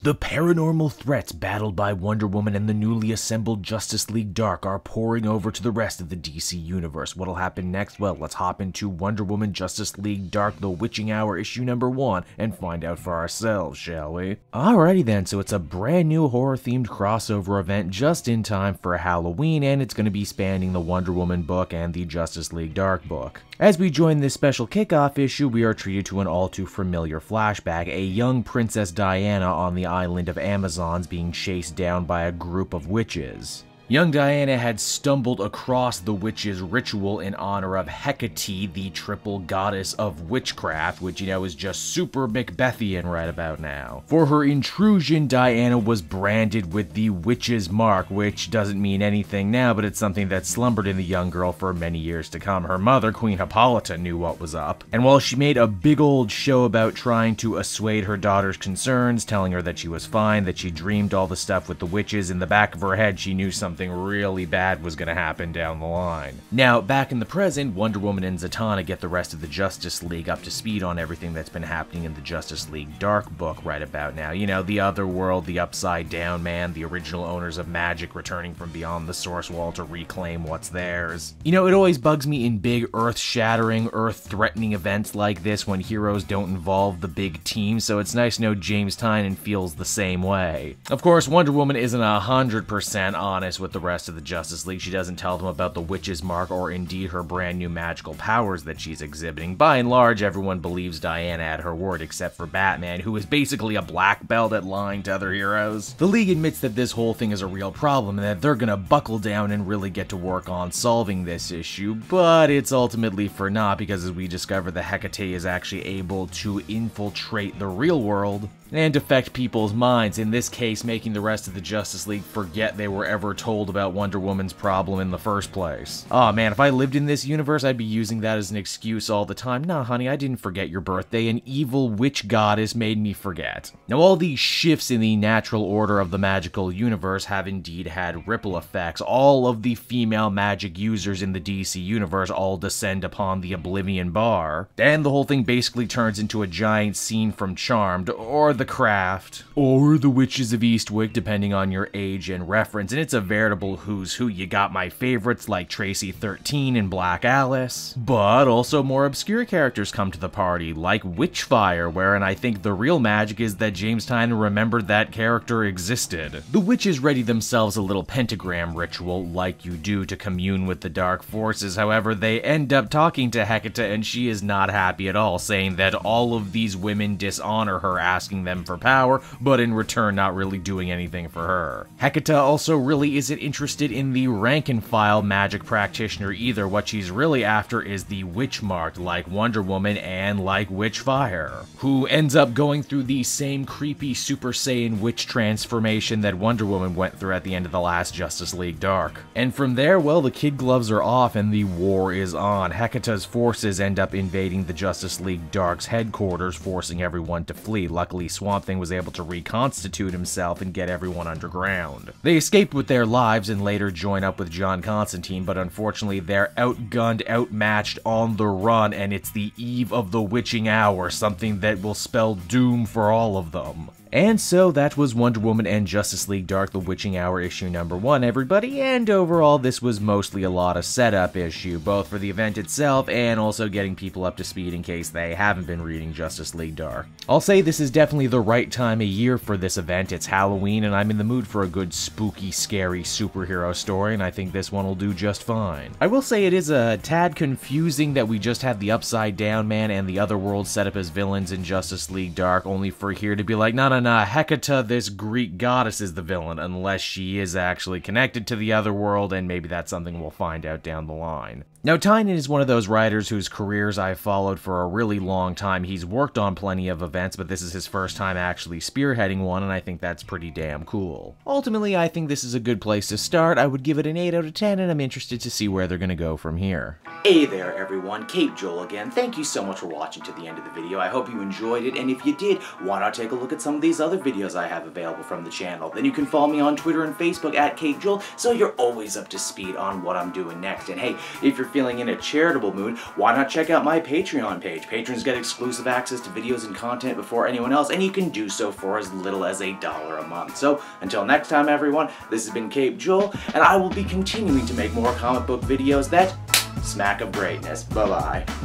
The paranormal threats battled by Wonder Woman and the newly assembled Justice League Dark are pouring over to the rest of the DC universe. What'll happen next? Well, let's hop into Wonder Woman Justice League Dark The Witching Hour issue number 1 and find out for ourselves, shall we? Alrighty then, so it's a brand new horror-themed crossover event just in time for Halloween, and it's going to be spanning the Wonder Woman book and the Justice League Dark book. As we join this special kickoff issue, we are treated to an all-too-familiar flashback, a young Princess Diana on the island of Amazons being chased down by a group of witches. Young Diana had stumbled across the witches' ritual in honor of Hecate, the triple goddess of witchcraft, which, is just super Macbethian right about now. For her intrusion, Diana was branded with the witch's mark, which doesn't mean anything now, but it's something that slumbered in the young girl for many years to come. Her mother, Queen Hippolyta, knew what was up, and while she made a big old show about trying to assuage her daughter's concerns, telling her that she was fine, that she dreamed all the stuff with the witches, in the back of her head she knew something really bad was going to happen down the line. Now, back in the present, Wonder Woman and Zatanna get the rest of the Justice League up to speed on everything that's been happening in the Justice League Dark book right about now. The other world, the Upside Down Man, the original owners of magic returning from beyond the Source Wall to reclaim what's theirs. It always bugs me in big earth-shattering, earth-threatening events like this when heroes don't involve the big team, so it's nice to know James Tynion feels the same way. Of course, Wonder Woman isn't 100% honest with the rest of the Justice League. She doesn't tell them about the witch's mark or indeed her brand new magical powers that she's exhibiting. By and large, everyone believes Diana at her word except for Batman, who is basically a black belt at lying to other heroes. The League admits that this whole thing is a real problem and that they're gonna buckle down and really get to work on solving this issue, but it's ultimately for naught because as we discover, the Hecate is actually able to infiltrate the real world and affect people's minds, in this case making the rest of the Justice League forget they were ever told about Wonder Woman's problem in the first place. Aw man, if I lived in this universe, I'd be using that as an excuse all the time. Nah honey, I didn't forget your birthday, an evil witch goddess made me forget. Now all these shifts in the natural order of the magical universe have indeed had ripple effects. All of the female magic users in the DC universe all descend upon the Oblivion Bar, and the whole thing basically turns into a giant scene from Charmed, or The Craft, or The Witches of Eastwick, depending on your age and reference, and it's a veritable who's who. You got my favorites like Tracy 13 and Black Alice, but also more obscure characters come to the party, like Witchfire, wherein I think the real magic is that James Tynion remembered that character existed. The witches ready themselves a little pentagram ritual, like you do to commune with the dark forces. However, they end up talking to Hecate, and she is not happy at all, saying that all of these women dishonor her, asking them for power, but in return not really doing anything for her. Hecate also really isn't interested in the rank-and-file magic practitioner either. What she's really after is the Witchmarked, like Wonder Woman and like Witchfire, who ends up going through the same creepy Super Saiyan witch transformation that Wonder Woman went through at the end of the last Justice League Dark. And from there, well, the kid gloves are off and the war is on. Hecate's forces end up invading the Justice League Dark's headquarters, forcing everyone to flee. Luckily, Swamp Thing was able to reconstitute himself and get everyone underground. They escape with their lives and later join up with John Constantine, but unfortunately they're outgunned, outmatched, on the run, and it's the eve of the witching hour, something that will spell doom for all of them. And so that was Wonder Woman and Justice League Dark The Witching Hour issue number 1, everybody, and overall this was mostly a lot of setup issue, both for the event itself and also getting people up to speed in case they haven't been reading Justice League Dark. I'll say this is definitely the right time of year for this event. It's Halloween and I'm in the mood for a good spooky, scary superhero story, and I think this one will do just fine. I will say it is a tad confusing that we just have the Upside Down Man and the Otherworld set up as villains in Justice League Dark, only for here to be like, no, Hecate, this Greek goddess, is the villain, unless she is actually connected to the Otherworld, and maybe that's something we'll find out down the line. Now, Tynion is one of those writers whose careers I've followed for a really long time. He's worked on plenty of events, but this is his first time actually spearheading one, and I think that's pretty damn cool. Ultimately, I think this is a good place to start. I would give it an 8 out of 10, and I'm interested to see where they're gonna go from here. Hey there everyone, Cape Joel again. Thank you so much for watching to the end of the video. I hope you enjoyed it, and if you did, why not take a look at some of these other videos I have available from the channel. Then you can follow me on Twitter and Facebook at Cape Joel, so you're always up to speed on what I'm doing next. And hey, if you're feeling in a charitable mood, why not check out my Patreon page? Patrons get exclusive access to videos and content before anyone else, and you can do so for as little as $1 a month. So, until next time everyone, this has been Cape Joel, and I will be continuing to make more comic book videos that smack of greatness. Bye-bye.